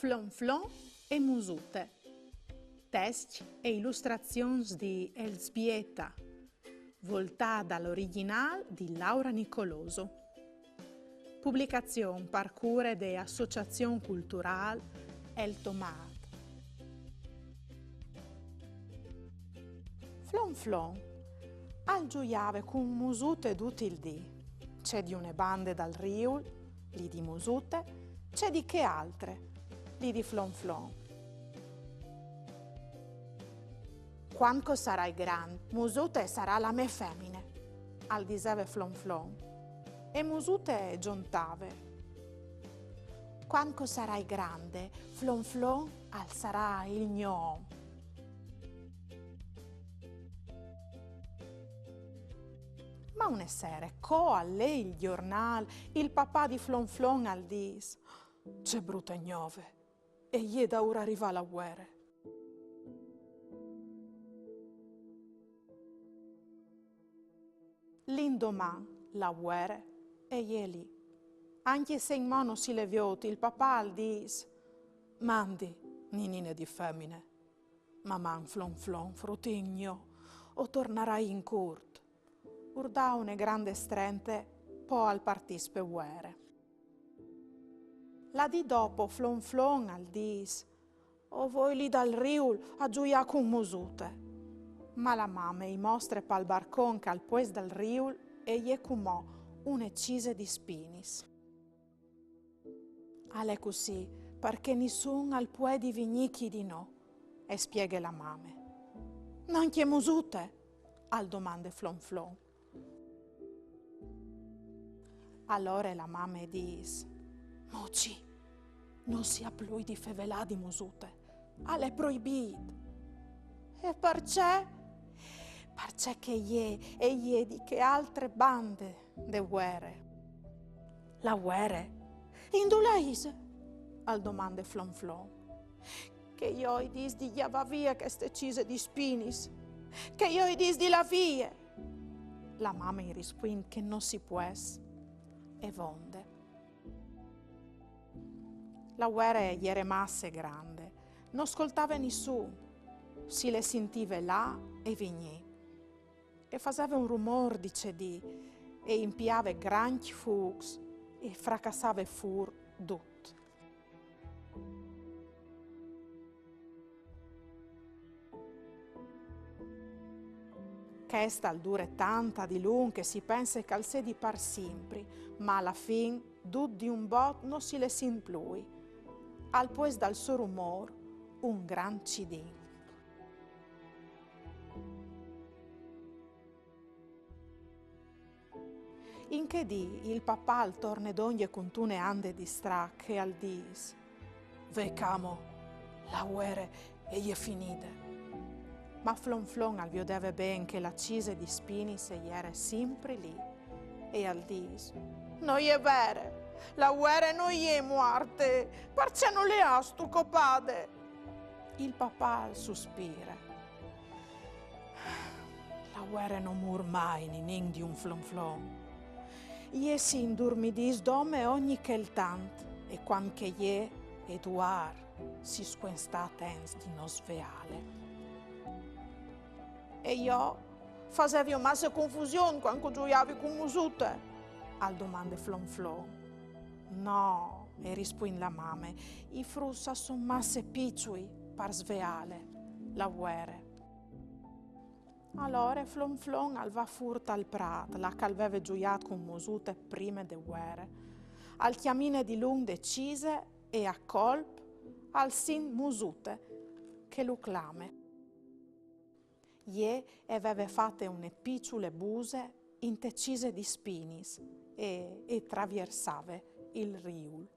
Flonflon e Musute. Testi e illustrazioni di Elzbieta, voltata dall'originale di Laura Nicoloso. Pubblicazione par cura de Associazione Culturale El Tomat. Flonflon al gioiave con musute tutti il dì. C'è di une bande dal Riul, lì di musute, c'è di che altre, lì di Flonflon. Quando sarai grande, musute sarà la mia femmine, al diseve Flonflon. E musute giuntave. Quando sarai grande, Flonflon al sarà il gnom. Ma una sera, co a lei il giornale, il papà di Flonflon al dis: c'è brutta gnove, e gli da ora arriva la guerra. L'indomani, la guerra, e gli è lì. Anche se in mano si levioti, il papà al dis: mandi, ninine di femmine, ma man Flonflon, frutigno, o tornerai in curt. Urdà une grande strente, po' al partis pe guerre. La di dopo Flonflon al dis: o voi lì dal Riul a gioia con musute. Ma la mamma i mostre pal barcon che al pues dal Riul e gli cumò un'eccise di spinis. Ale così, perché nessun al pue di vignichi di no, e spieghe la mamma. Non che musute? Al domande Flonflon. Allora la mamma dis: moci, non sia più di fevelà di musute, alle proibito. E perché? Perché che gli di che altre bande de guerre. La guerra? Indulaise? Al domande Flonflon. Che io i dis di giava via che ste cise di spinis, che io i dis di la via. La mamma in rispondo che non si può e vonde. La guerra gli era masse grande, non ascoltava nessuno, si le sentiva là e vigni. E faceva un rumor di cedì e impiava grandi fuochi e fracassava fur tutto. Questa dure tanta di lungo che si pensa che al sedi par sempre, ma alla fin, tutto di un bot non si le sin più. Al pues dal suo rumor, un gran cidin. In che dì il papà al torne d'ogni con tune ande di strac e al dis: vecamo, la guerra è finita. Ma Flonflon al vedeva ben che la cise di spinis era sempre lì e al dis: non è vero, la guerra non è morte, perché non le ha stu copade. Il papà sospira: la guerra non mur mai nin di un Flonflon. Ie si indurmidis dome ogni quel tant e quando che ie Eduard si squensta tens di non sveale. E io facevi massa confusione quando gioiavi con musute? Al domande Flonflon. No, e risponde la mamma, i frussa son masse piccui par sveale, la guerra. Allora Flonflon al va furta al prat, la calveve gioiat con musute prime de guerre, al chiamine di lung decise e a colp al sin musute che lo clame. Ie aveva fatte une piccole buse intecise di spinis e traversave il Riul.